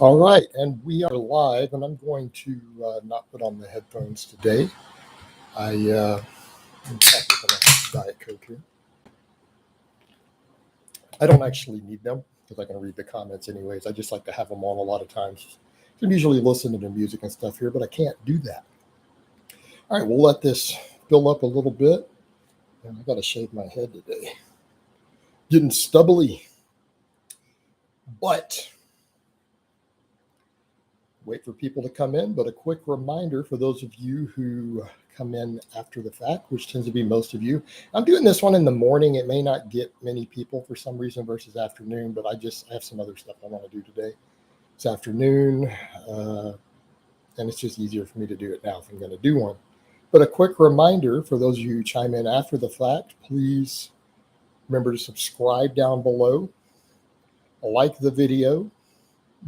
All right, and we are live, and I'm going to not put on the headphones today. I'm probably going to have Diet Coke here. I don't actually need them because I can read the comments anyways. I just like to have them on a lot of times. I'm usually listening to music and stuff here, but I can't do that. All right, we'll let this build up a little bit. And I got to shave my head today. Getting stubbly, but wait for people to come in. But a quick reminder for those of you who come in after the fact, which tends to be most of you. I'm doing this one in the morning. It may not get many people for some reason versus afternoon, but I have some other stuff I want to do today. It's afternoon, and it's just easier for me to do it now if I'm going to do one. But a quick reminder for those of you who chime in after the fact, please remember to subscribe down below, like the video,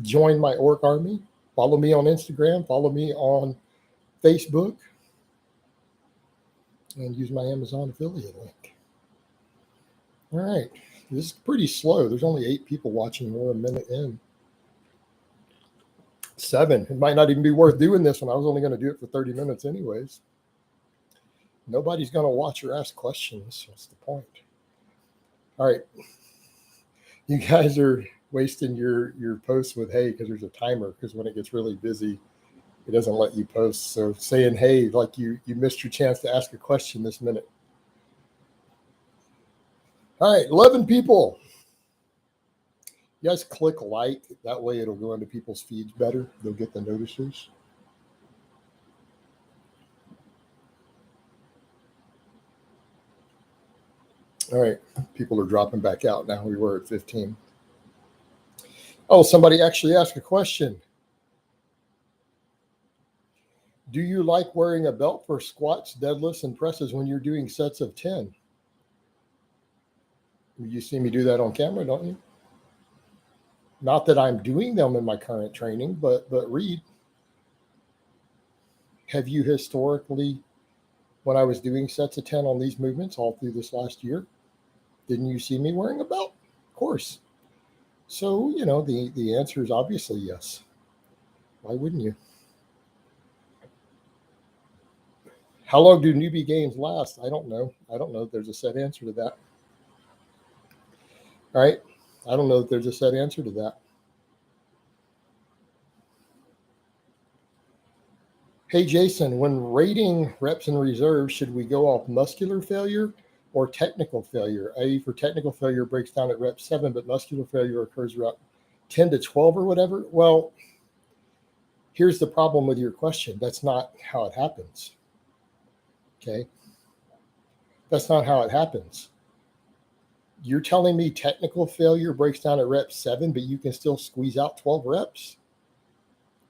join my orc army, follow me on Instagram, follow me on Facebook, and use my Amazon affiliate link. All right, this is pretty slow. There's only 8 people watching. We're a minute in. 7. It might not even be worth doing this one. I was only going to do it for 30 minutes anyways. Nobody's going to watch or ask questions. What's the point? All right. You guys are wasting your posts with hey because there's a timer, because when it gets really busy, it doesn't let you post. So saying hey like you missed your chance to ask a question this minute. All right, 11 people. You guys click like, that way it'll go into people's feeds better. They'll get the notices. All right, people are dropping back out now. We were at 15. Oh, somebody actually asked a question. Do you like wearing a belt for squats, deadlifts, and presses when you're doing sets of 10? You see me do that on camera, don't you? Not that I'm doing them in my current training, but read. Have you historically, when I was doing sets of 10 on these movements all through this last year, didn't you see me wearing a belt? Of course. So, the answer is obviously yes. Why wouldn't you? How long do newbie games last? I don't know. I don't know if there's a set answer to that. All right. I don't know if there's a set answer to that. Hey, Jason, when rating reps in reserve, should we go off muscular failure or technical failure? i.e. for technical failure breaks down at rep 7, but muscular failure occurs rep 10 to 12 or whatever. Well, here's the problem with your question. That's not how it happens. Okay. That's not how it happens. You're telling me technical failure breaks down at rep 7, but you can still squeeze out 12 reps?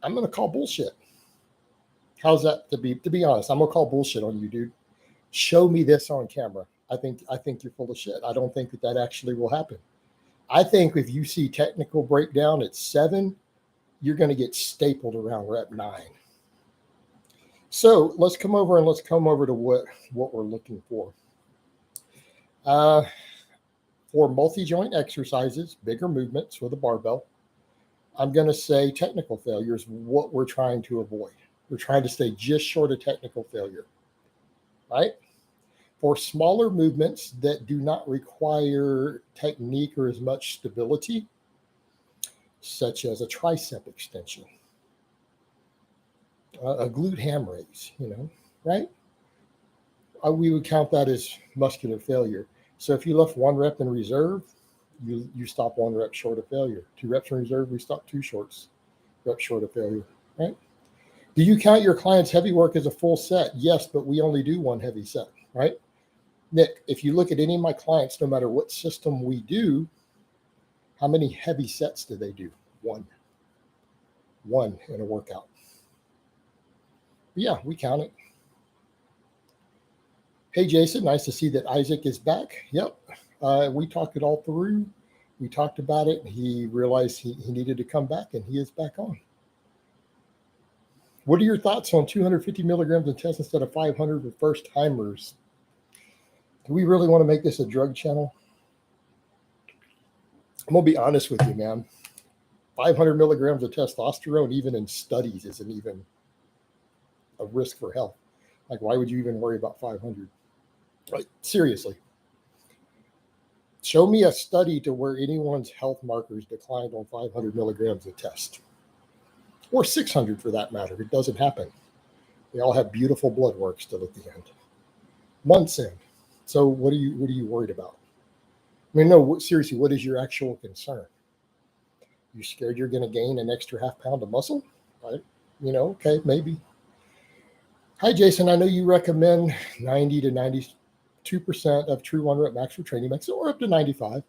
I'm going to call bullshit. How's that? To be honest, I'm going to call bullshit on you, dude. Show me this on camera. I think you're full of shit. I don't think that actually will happen. I think if you see technical breakdown at 7, you're going to get stapled around rep 9. So let's come over to what we're looking for. For multi-joint exercises, bigger movements with a barbell, I'm going to say technical failure is what we're trying to avoid. We're trying to stay just short of technical failure, right? For smaller movements that do not require technique or as much stability, such as a tricep extension, a glute ham raise, right? We would count that as muscular failure. So if you left 1 rep in reserve, you stop 1 rep short of failure. 2 reps in reserve, we stop 2 reps short of failure, right? Do you count your client's heavy work as a full set? Yes, but we only do 1 heavy set, right? Nick, if you look at any of my clients, no matter what system we do, how many heavy sets do they do? 1 in a workout. Yeah, we count it. Hey, Jason, nice to see that Isaac is back. Yep. We talked it all through. We talked about it. He realized he needed to come back, and he is back on. What are your thoughts on 250 milligrams of test instead of 500 for first timers? Do we really want to make this a drug channel? I'm going to be honest with you, man. 500 milligrams of testosterone, even in studies, isn't even a risk for health. Like, why would you even worry about 500? Like, seriously. Show me a study to where anyone's health markers declined on 500 milligrams of test, or 600 for that matter. It doesn't happen. They all have beautiful blood work still at the end, months in. So what are you worried about? I mean, no, seriously, what is your actual concern? You scared you're going to gain an extra half pound of muscle? Right? Okay, maybe. Hi, Jason. I know you recommend 90 to 92% of true 1 rep max for training max, or up to 95.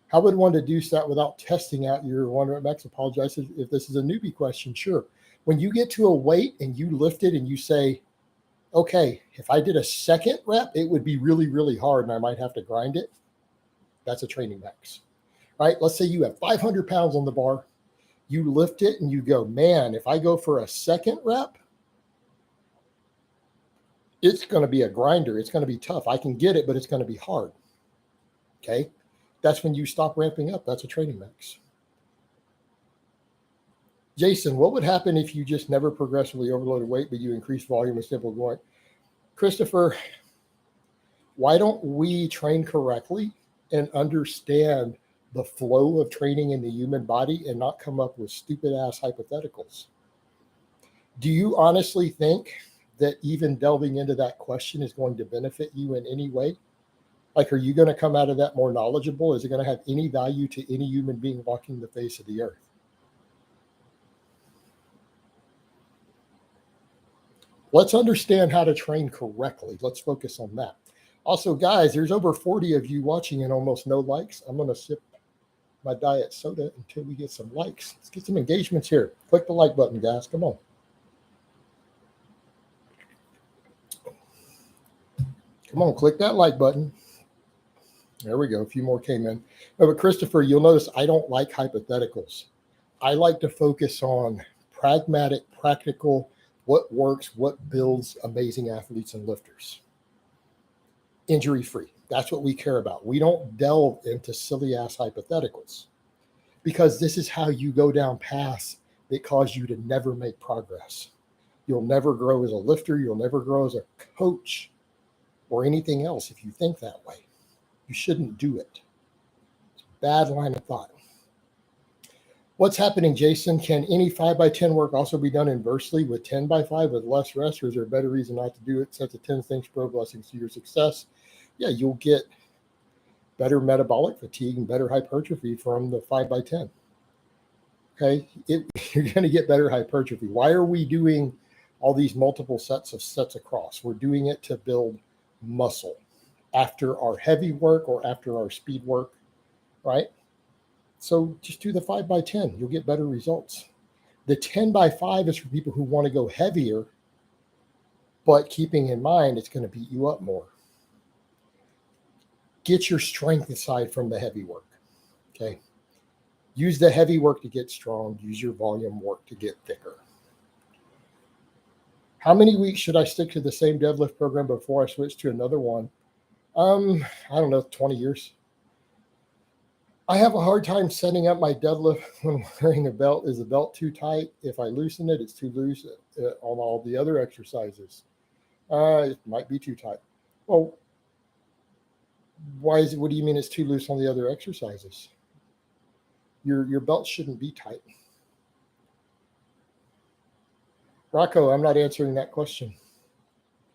How would one deduce that without testing out your 1 rep max? Apologize if this is a newbie question. Sure. When you get to a weight and you lift it and you say, okay, if I did a second rep, it would be really, really hard and I might have to grind it. That's a training max, right? Let's say you have 500 pounds on the bar. You lift it and you go, man, if I go for a second rep, it's going to be a grinder. It's going to be tough. I can get it, but it's going to be hard. Okay. That's when you stop ramping up. That's a training max. Jason, what would happen if you just never progressively overloaded weight, but you increase volume and simple going? Christopher, why don't we train correctly and understand the flow of training in the human body and not come up with stupid ass hypotheticals? Do you honestly think that even delving into that question is going to benefit you in any way? Like, are you going to come out of that more knowledgeable? Is it going to have any value to any human being walking the face of the earth? Let's understand how to train correctly. Let's focus on that. Also, guys, there's over 40 of you watching and almost no likes. I'm going to sip my diet soda until we get some likes. Let's get some engagements here. Click the like button, guys. Come on. Come on, click that like button. There we go. A few more came in. No, but Christopher, you'll notice I don't like hypotheticals. I like to focus on pragmatic, practical, what works, what builds amazing athletes and lifters. Injury-free. That's what we care about. We don't delve into silly-ass hypotheticals because this is how you go down paths that cause you to never make progress. You'll never grow as a lifter. You'll never grow as a coach or anything else if you think that way. You shouldn't do it. It's a bad line of thought. What's happening, Jason? Can any 5x10 work also be done inversely with 10x5 with less rest, or is there a better reason not to do it? Sets of 10 things, pro blessings to your success. Yeah, you'll get better metabolic fatigue and better hypertrophy from the 5x10. Okay, you're going to get better hypertrophy. Why are we doing all these multiple sets across? We're doing it to build muscle after our heavy work or after our speed work, right? So just do the 5x10. You'll get better results. The 10x5 is for people who want to go heavier, but keeping in mind it's going to beat you up more. Get your strength aside from the heavy work, okay? Use the heavy work to get strong. Use your volume work to get thicker. How many weeks should I stick to the same deadlift program before I switch to another one? I don't know, 20 years. I have a hard time setting up my deadlift when wearing a belt. Is the belt too tight? If I loosen it, it's too loose on all the other exercises. It might be too tight. Well, why is it? What do you mean it's too loose on the other exercises? Your belt shouldn't be tight. Rocco, I'm not answering that question.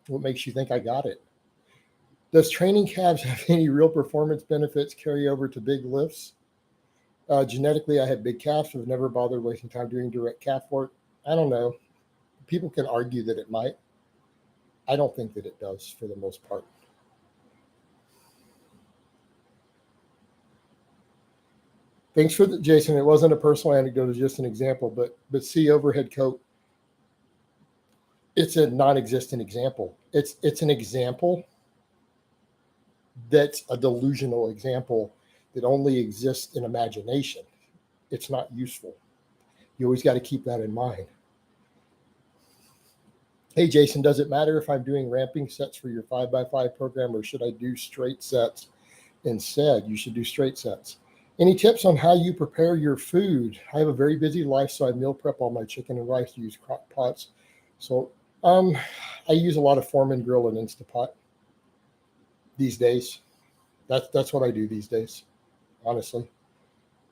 What makes you think I got it? Does training calves have any real performance benefits carry over to big lifts? Genetically, I had big calves, so I've never bothered wasting time doing direct calf work. I don't know. People can argue that it might. I don't think that it does for the most part. Thanks for Jason. It wasn't a personal anecdote. It was just an example. But see, overhead coat, it's a non-existent example. It's an example that's a delusional example that only exists in imagination. It's not useful. You always got to keep that in mind. Hey, Jason, does it matter if I'm doing ramping sets for your 5x5 program, or should I do straight sets instead? You should do straight sets. Any tips on how you prepare your food? I have a very busy life, so I meal prep all my chicken and rice, use crock pots. So um, I use a lot of Foreman Grill and Instapot these days. That's what I do these days, honestly.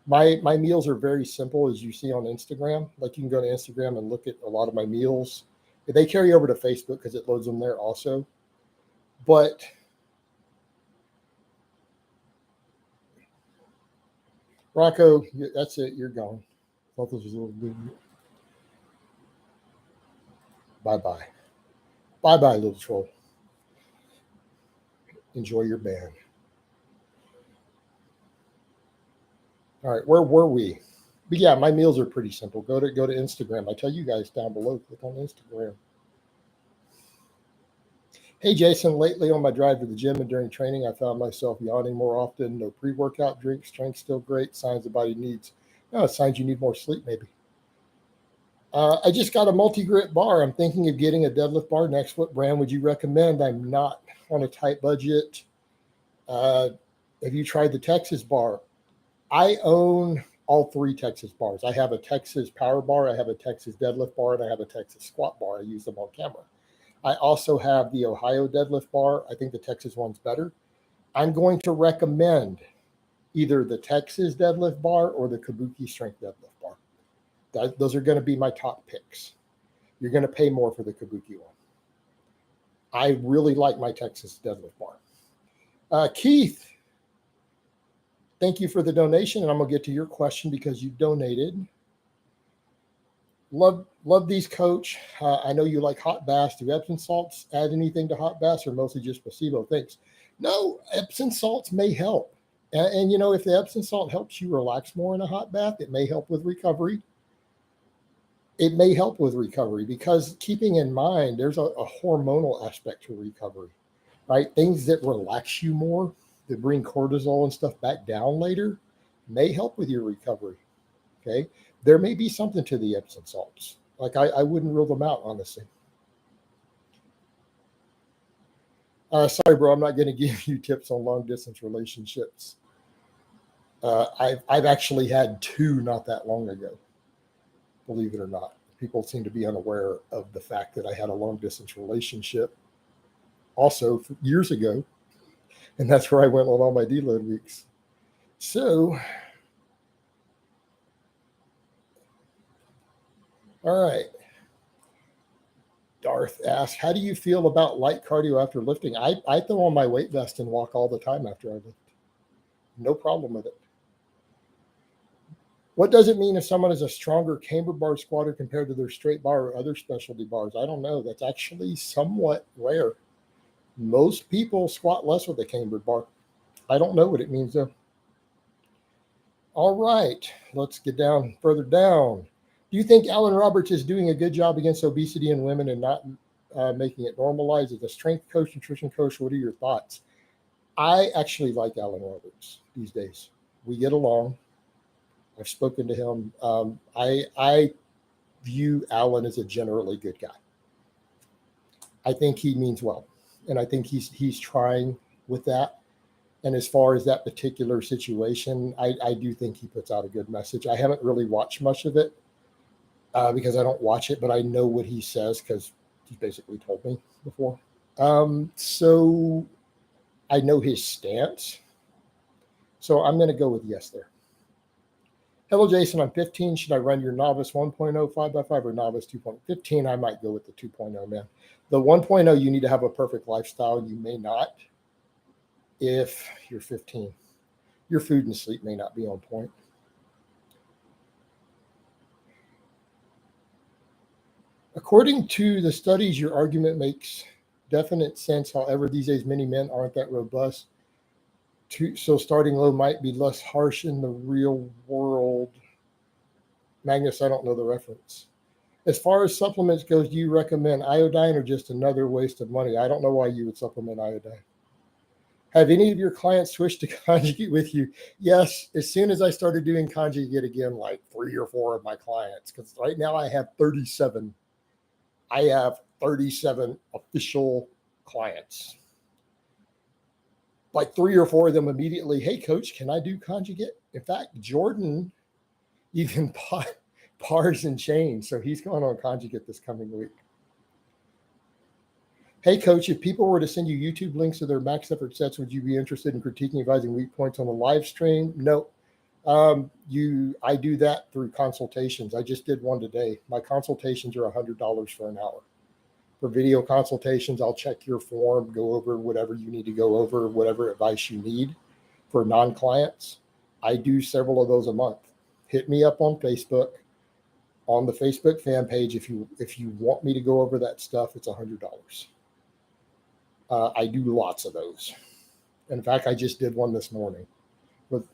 My meals are very simple, as you see on Instagram. Like you can go to Instagram and look at a lot of my meals. They carry over to Facebook because it loads them there also. But Rocco, that's it. You're gone. Thought this was a little bit. Bye bye. Bye bye, little troll. Enjoy your band. All right, where were we? But yeah, my meals are pretty simple. Go to Instagram. I tell you guys down below, click on Instagram. Hey Jason, lately on my drive to the gym and during training, I found myself yawning more often. No pre-workout drink, strength still great. Signs the body needs. No, signs you need more sleep, maybe. I just got a multi-grit bar. I'm thinking of getting a deadlift bar next. What brand would you recommend? I'm not on a tight budget. Uh, have you tried the Texas bar? I own all three Texas bars. I have a Texas power bar, I have a Texas deadlift bar, and I have a Texas squat bar. I use them on camera. I also have the Ohio deadlift bar. I think the Texas one's better. I'm going to recommend either the Texas deadlift bar or the Kabuki strength deadlift bar. Those are going to be my top picks. You're going to pay more for the Kabuki one. I really like my Texas deadlift bar. Keith, thank you for the donation, and I'm going to get to your question because you donated. Love these, Coach. I know you like hot baths. Do Epsom salts add anything to hot baths, or mostly just placebo? Thanks. No, Epsom salts may help, and you know, if the Epsom salt helps you relax more in a hot bath, it may help with recovery. It may help with recovery because keeping in mind there's a hormonal aspect to recovery, right? Things that relax you more, that bring cortisol and stuff back down later, may help with your recovery. Okay. There may be something to the Epsom salts. Like I wouldn't rule them out, honestly. Sorry, bro, I'm not going to give you tips on long distance relationships. I've actually had two not that long ago, believe it or not. People seem to be unaware of the fact that I had a long distance relationship also years ago. And that's where I went on all my deload weeks. So, all right. Darth asks, how do you feel about light cardio after lifting? I throw on my weight vest and walk all the time after I lift. No problem with it. What does it mean if someone is a stronger camber bar squatter compared to their straight bar or other specialty bars? I don't know. That's actually somewhat rare. Most people squat less with a camber bar. I don't know what it means though. All right, let's get down further down. Do you think Alan Roberts is doing a good job against obesity in women and not making it normalized? As a strength coach, nutrition coach, what are your thoughts? I actually like Alan Roberts these days. We get along. I've spoken to him. I view Alan as a generally good guy. I think he means well, and I think he's trying with that. And as far as that particular situation, I do think he puts out a good message. I haven't really watched much of it because I don't watch it, but I know what he says because he basically told me before. So I know his stance. So I'm going to go with yes there. Hello, Jason. I'm 15. Should I run your novice 1.0 5x5 or novice 2.0? 15, I might go with the 2.0, man. The 1.0, you need to have a perfect lifestyle. You may not if you're 15. Your food and sleep may not be on point. According to the studies, your argument makes definite sense. However, these days, many men aren't that robust. So starting low might be less harsh in the real world. Magnus, I don't know the reference. As far as supplements goes, do you recommend iodine or just another waste of money? I don't know why you would supplement iodine. Have any of your clients switched to conjugate with you? Yes, as soon as I started doing conjugate again, like 3 or 4 of my clients, because right now I have 37. I have 37 official clients. like 3 or 4 of them immediately, hey, coach, can I do conjugate? In fact, Jordan even bought bars and chains. So he's going on conjugate this coming week. Hey, coach, if people were to send you YouTube links of their max effort sets, would you be interested in critiquing, advising weak points on the live stream? No. I do that through consultations. I just did one today. My consultations are $100 for an hour. For video consultations, I'll check your form, go over whatever you need to go over, whatever advice you need. For non-clients, I do several of those a month. Hit me up on Facebook, on the Facebook fan page. If you want me to go over that stuff, it's $100. I do lots of those. In fact, I just did one this morning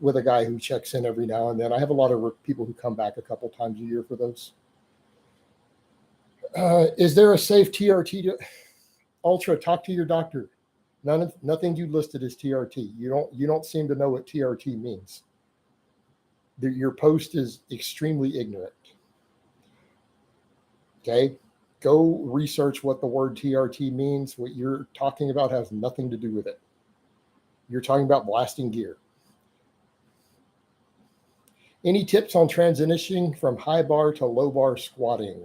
with a guy who checks in every now and then. I have a lot of people who come back a couple times a year for those. Is there a safe TRT Ultra? Talk to your doctor. Nothing you listed as TRT. You don't seem to know what TRT means. Your post is extremely ignorant. Okay, go research what the word TRT means. What you're talking about has nothing to do with it. You're talking about blasting gear. Any tips on transitioning from high bar to low bar squatting?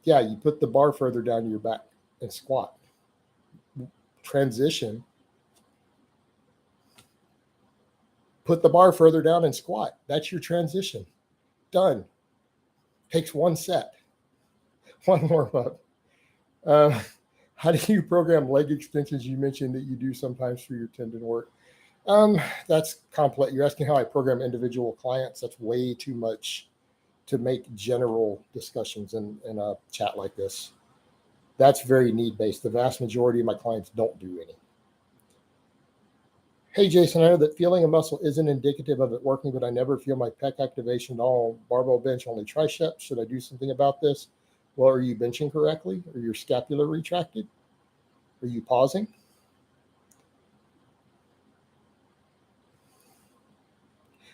Yeah, you put the bar further down your back and squat. Transition. Put the bar further down and squat. That's your transition. Done. Takes one set. One warm up. How do you program leg extensions? You mentioned that you do sometimes for your tendon work. That's complex. You're asking how I program individual clients. That's way too much to make general discussions in a chat like this. That's very need-based. The vast majority of my clients don't do any. Hey, Jason, I know that feeling a muscle isn't indicative of it working, but I never feel my pec activation at all. Barbell bench, only triceps. Should I do something about this? Well, are you benching correctly? Are your scapula retracted? Are you pausing?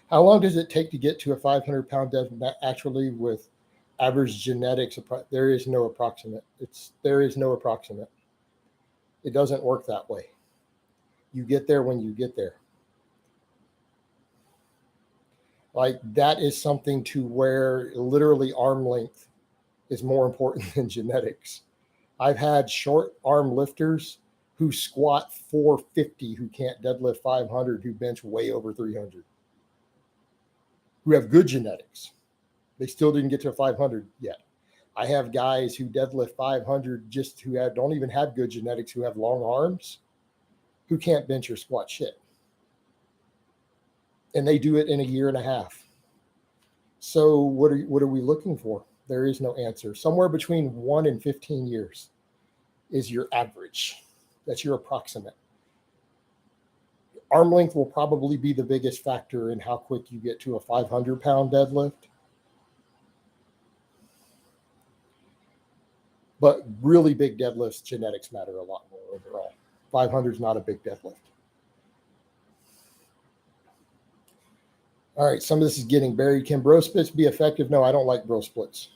How long does it take to get to a 500-pound deadlift actually with average genetics? There is no approximate. There is no approximate. It doesn't work that way. You get there when you get there. Like that is something to where literally arm length is more important than genetics. I've had short arm lifters who squat 450, who can't deadlift 500, who bench way over 300, who have good genetics. They still didn't get to 500 yet. I have guys who deadlift 500 just who don't even have good genetics, who have long arms, who can't bench or squat shit. And they do it in a year and a half. So what are we looking for? There is no answer. Somewhere between 1 and 15 years is your average. That's your approximate. Arm length will probably be the biggest factor in how quick you get to a 500-pound deadlift. But really big deadlifts, genetics matter a lot more overall. 500 is not a big deadlift. All right, some of this is getting buried. Can bro splits be effective? No, I don't like bro splits.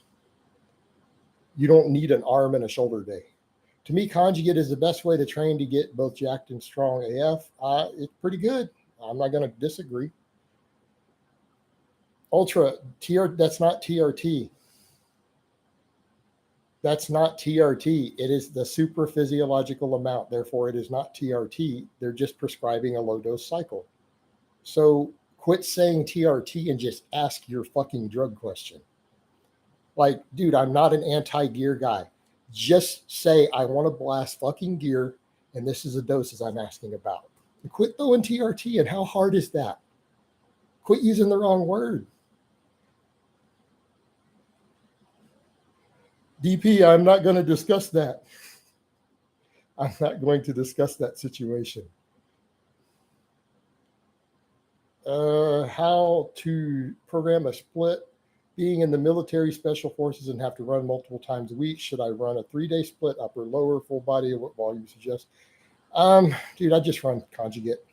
You don't need an arm and a shoulder day. To me, conjugate is the best way to train to get both jacked and strong AF. It's pretty good. I'm not going to disagree. Ultra, that's not TRT. That's not TRT. It is the super physiological amount. Therefore, it is not TRT. They're just prescribing a low dose cycle. So quit saying TRT and just ask your fucking drug question. Like, dude, I'm not an anti-gear guy. Just say, I want to blast fucking gear, and this is the doses I'm asking about. And quit throwing TRT, and how hard is that? Quit using the wrong word. DP, I'm not going to discuss that. I'm not going to discuss that situation. How to program a split. Being in the military special forces and have to run multiple times a week, should I run a 3-day split, upper, lower, full body, or what volume you suggest? Dude, I just run conjugate.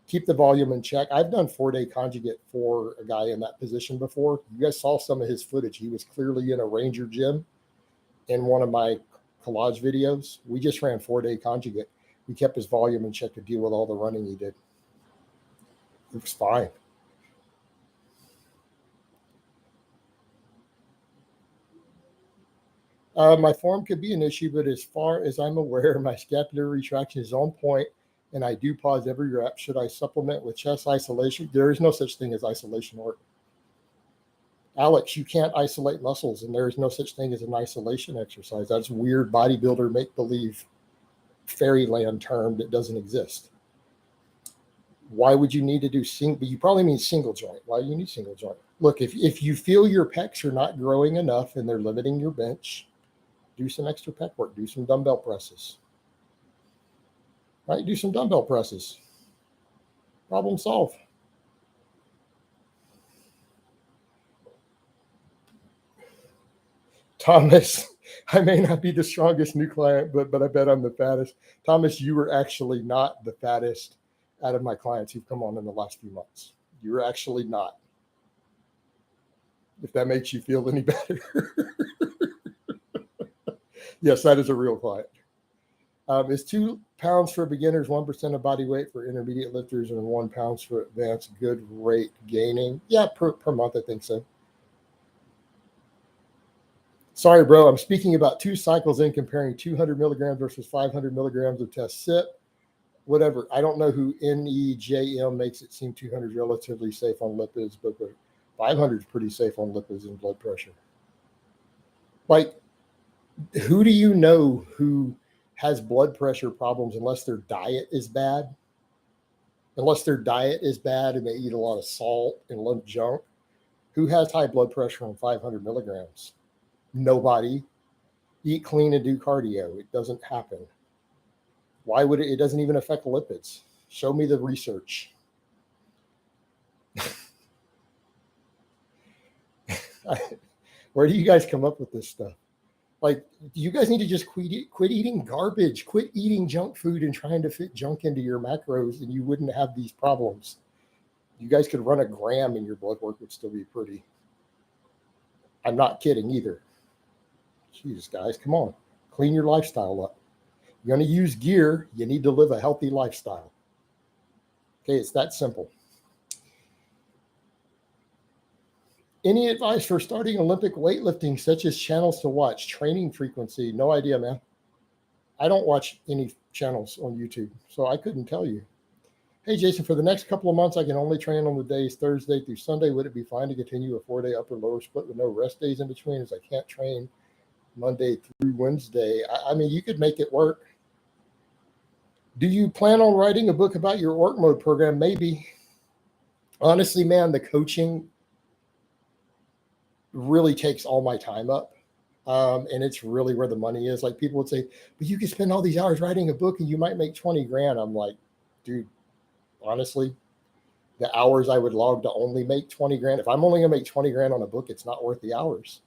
Keep the volume in check. I've done 4-day conjugate for a guy in that position before. You guys saw some of his footage. He was clearly in a Ranger gym in one of my collage videos. We just ran 4-day conjugate. He kept his volume in check to deal with all the running he did. It was fine. My form could be an issue, but as far as I'm aware, my scapular retraction is on point, and I do pause every rep. Should I supplement with chest isolation? There is no such thing as isolation work. Alex, you can't isolate muscles, and there is no such thing as an isolation exercise. That's weird bodybuilder make-believe fairyland term that doesn't exist. Why would you need to do single? You probably mean single joint. Why do you need single joint? Look, if you feel your pecs are not growing enough and they're limiting your bench, do some extra pec work. Do some dumbbell presses. Right? Do some dumbbell presses. Problem solved. Thomas, I may not be the strongest new client, but I bet I'm the fattest. Thomas, you were actually not the fattest out of my clients who've come on in the last few months. You were actually not. If that makes you feel any better. Yes, that is a real client. Is 2 pounds for beginners, 1% of body weight for intermediate lifters, and 1 pound for advanced good rate gaining? Yeah, per month, I think so. Sorry, bro. I'm speaking about 2 cycles in comparing 200 milligrams versus 500 milligrams of test sip. Whatever. I don't know who NEJM makes it seem 200 is relatively safe on lipids, but 500 is pretty safe on lipids and blood pressure. Like, who do you know who has blood pressure problems unless their diet is bad? Unless their diet is bad and they eat a lot of salt and a lot of junk. Who has high blood pressure on 500 milligrams? Nobody. Eat clean and do cardio. It doesn't happen. Why would it? It doesn't even affect lipids. Show me the research. Where do you guys come up with this stuff? Like, you guys need to just quit eating garbage, quit eating junk food and trying to fit junk into your macros, and you wouldn't have these problems. You guys could run a gram and your blood work would still be pretty. I'm not kidding either. Jesus, guys, come on. Clean your lifestyle up. You're going to use gear. You need to live a healthy lifestyle. Okay, it's that simple. Any advice for starting Olympic weightlifting, such as channels to watch, training frequency? No idea, man. I don't watch any channels on YouTube, so I couldn't tell you. Hey, Jason, for the next couple of months, I can only train on the days Thursday through Sunday. Would it be fine to continue a 4-day upper-lower split with no rest days in between, as I can't train Monday through Wednesday? I mean, you could make it work. Do you plan on writing a book about your org mode program? Maybe. Honestly, man, the coaching really takes all my time up. And it's really where the money is. Like, people would say, but you could spend all these hours writing a book and you might make 20 grand. I'm like, dude, honestly, the hours I would log to only make 20 grand. If I'm only gonna make 20 grand on a book, it's not worth the hours.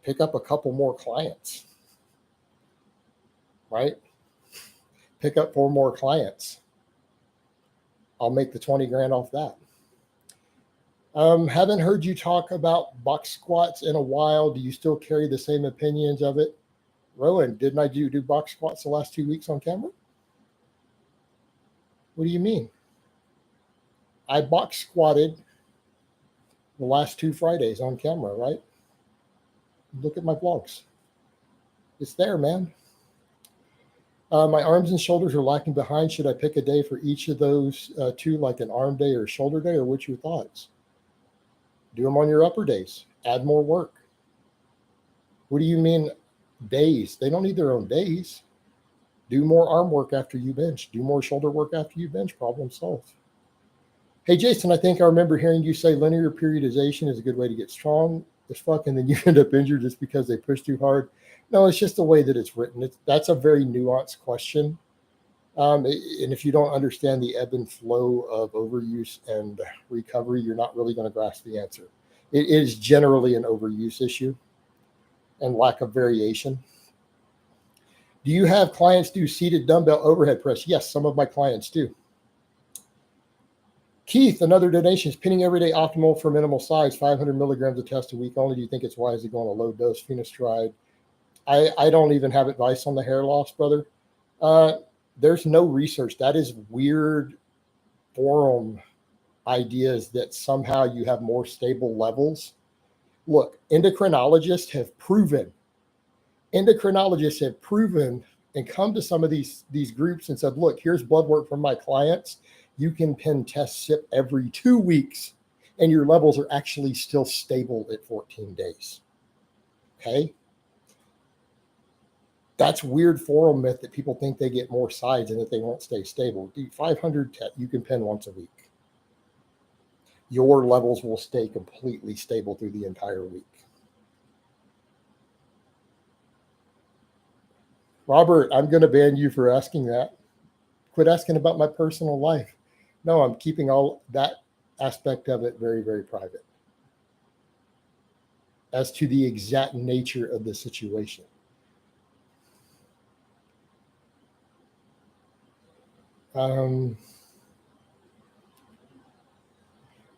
Pick up a couple more clients, right? Pick up 4 more clients. I'll make the 20 grand off that. Haven't heard you talk about box squats in a while. Do you still carry the same opinions of it? Rowan, didn't I do box squats the last 2 weeks on camera? What do you mean? I box squatted the last 2 Fridays on camera, right? Look at my vlogs. It's there, man. My arms and shoulders are lacking behind. Should I pick a day for each of those 2, like an arm day or shoulder day, or what's your thoughts? Do them on your upper days. Add more work. What do you mean days? They don't need their own days. Do more arm work after you bench. Do more shoulder work after you bench. Problem solved. Hey, Jason, I think I remember hearing you say linear periodization is a good way to get strong as fuck, and then you end up injured just because they push too hard. No, it's just the way that it's written. That's a very nuanced question. And if you don't understand the ebb and flow of overuse and recovery, you're not really going to grasp the answer. It is generally an overuse issue and lack of variation. Do you have clients do seated dumbbell overhead press? Yes, some of my clients do. Keith, another donation. Is pinning every day optimal for minimal size, 500 milligrams of test a week only? Do you think it's wise to go on a low dose finasteride? I don't even have advice on the hair loss, brother. There's no research. That is weird forum ideas that somehow you have more stable levels. Look, endocrinologists have proven and come to some of these groups and said, look, here's blood work from my clients. You can pen test SIP every 2 weeks, and your levels are actually still stable at 14 days. Okay. That's weird forum myth that people think they get more sides and that they won't stay stable. Dude, 500 you can pen once a week. Your levels will stay completely stable through the entire week. Robert, I'm going to ban you for asking that. Quit asking about my personal life. No, I'm keeping all that aspect of it very, very private as to the exact nature of the situation.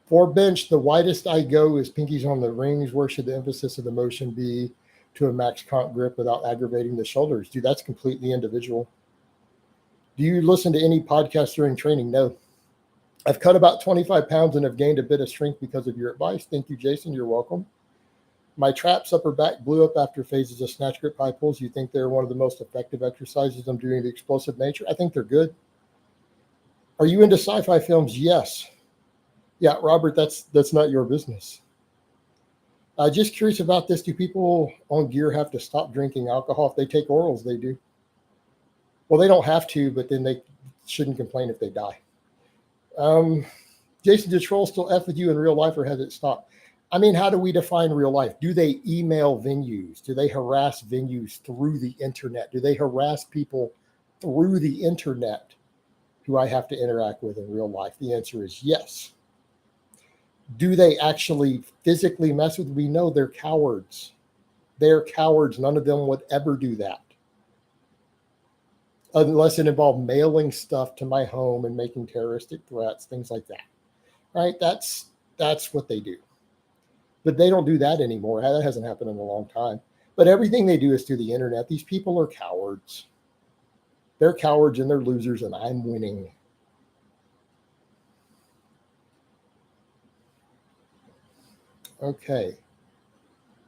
For bench, the widest I go is pinkies on the rings. Where should the emphasis of the motion be to a max comp grip without aggravating the shoulders? Dude, that's completely individual. Do you listen to any podcasts during training? No. I've cut about 25 pounds and have gained a bit of strength because of your advice. Thank you, Jason. You're welcome. My traps upper back blew up after phases of snatch grip high pulls. You think they're one of the most effective exercises I'm doing the explosive nature? I think they're good. Are you into sci-fi films? Yes. Yeah, Robert, that's not your business. Just curious about this. Do people on gear have to stop drinking alcohol? If they take orals, they do. Well, they don't have to, but then they shouldn't complain if they die. Jason, did trolls still F with you in real life or has it stopped? I mean, how do we define real life? Do they email venues? Do they harass venues through the internet? Do they harass people through the internet who I have to interact with in real life? The answer is yes. Do they actually physically mess with me? No, they're cowards. They're cowards. None of them would ever do that. Unless it involved mailing stuff to my home and making terroristic threats, things like that. Right? That's what they do. But they don't do that anymore. That hasn't happened in a long time. But everything they do is through the internet. These people are cowards. They're cowards and they're losers, and I'm winning. Okay.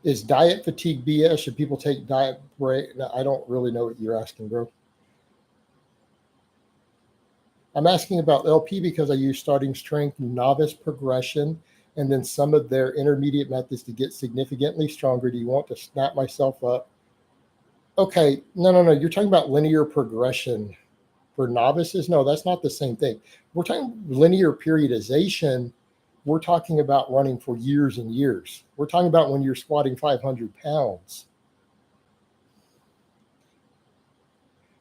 Is diet fatigue BS? Should people take diet break? No, I don't really know what you're asking, bro. I'm asking about LP because I use starting strength, novice progression, and then some of their intermediate methods to get significantly stronger. Do you want to snap myself up? Okay, no. You're talking about linear progression for novices. No, that's not the same thing. We're talking linear periodization. We're talking about running for years and years. We're talking about when you're squatting 500 pounds.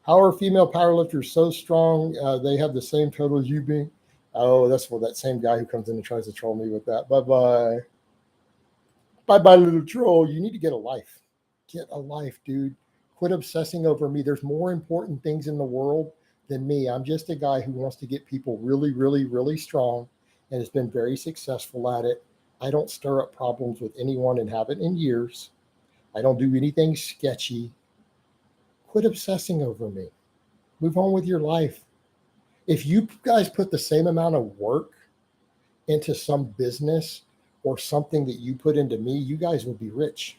How are female powerlifters so strong? They have the same total as you being. Oh, that's that same guy who comes in and tries to troll me with that. Bye-bye. Bye-bye, little troll. You need to get a life. Get a life, dude. Quit obsessing over me. There's more important things in the world than me. I'm just a guy who wants to get people really, really, really strong and has been very successful at it. I don't stir up problems with anyone and haven't in years. I don't do anything sketchy. Quit obsessing over me. Move on with your life. If you guys put the same amount of work into some business or something that you put into me, you guys would be rich.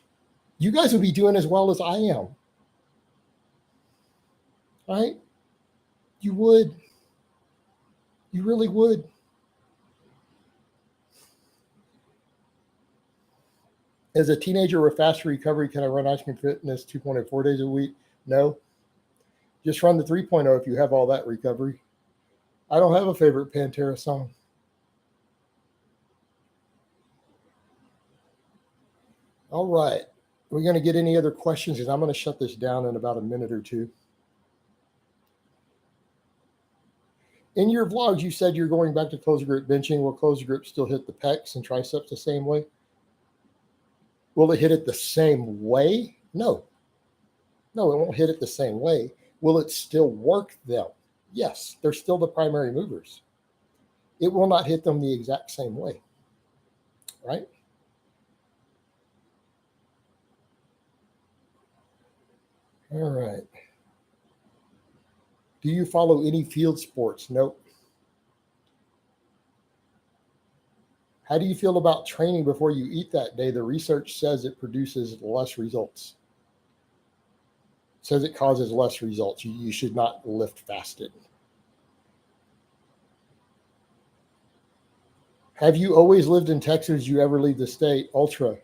You guys would be doing as well as I am. Right? You would. You really would. As a teenager with faster recovery, can I run Ice Cream Fitness 2.4 days a week? No. Just run the 3.0 if you have all that recovery. I don't have a favorite Pantera song. All right. We're going to get any other questions because I'm going to shut this down in about a minute or two. In your vlogs, you said you're going back to closed grip benching. Will closed grip still hit the pecs and triceps the same way? Will it hit it the same way? No. No, it won't hit it the same way. Will it still work though? Yes, they're still the primary movers. It will not hit them the exact same way. Right? All right. Do you follow any field sports? Nope. How do you feel about training before you eat that day? The research says it produces less results. It says it causes less results. You should not lift fasted. Have you always lived in Texas? Did you ever leave the state? Ultra.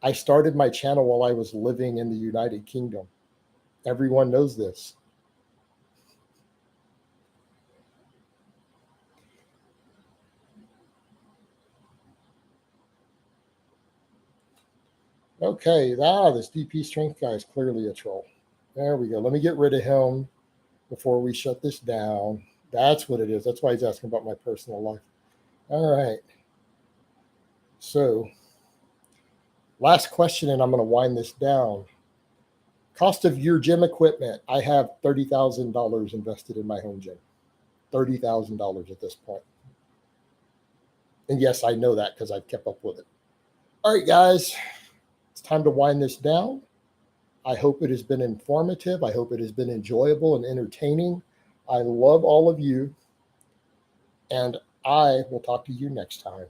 I started my channel while I was living in the United Kingdom. Everyone knows this. Okay, this DP strength guy is clearly a troll. There we go. Let me get rid of him before we shut this down. That's what it is. That's why he's asking about my personal life. All right. So, last question, and I'm going to wind this down. Cost of your gym equipment. I have $30,000 invested in my home gym. $30,000 at this point. And yes, I know that because I've kept up with it. All right, guys. It's time to wind this down. I hope it has been informative. I hope it has been enjoyable and entertaining. I love all of you. And I will talk to you next time.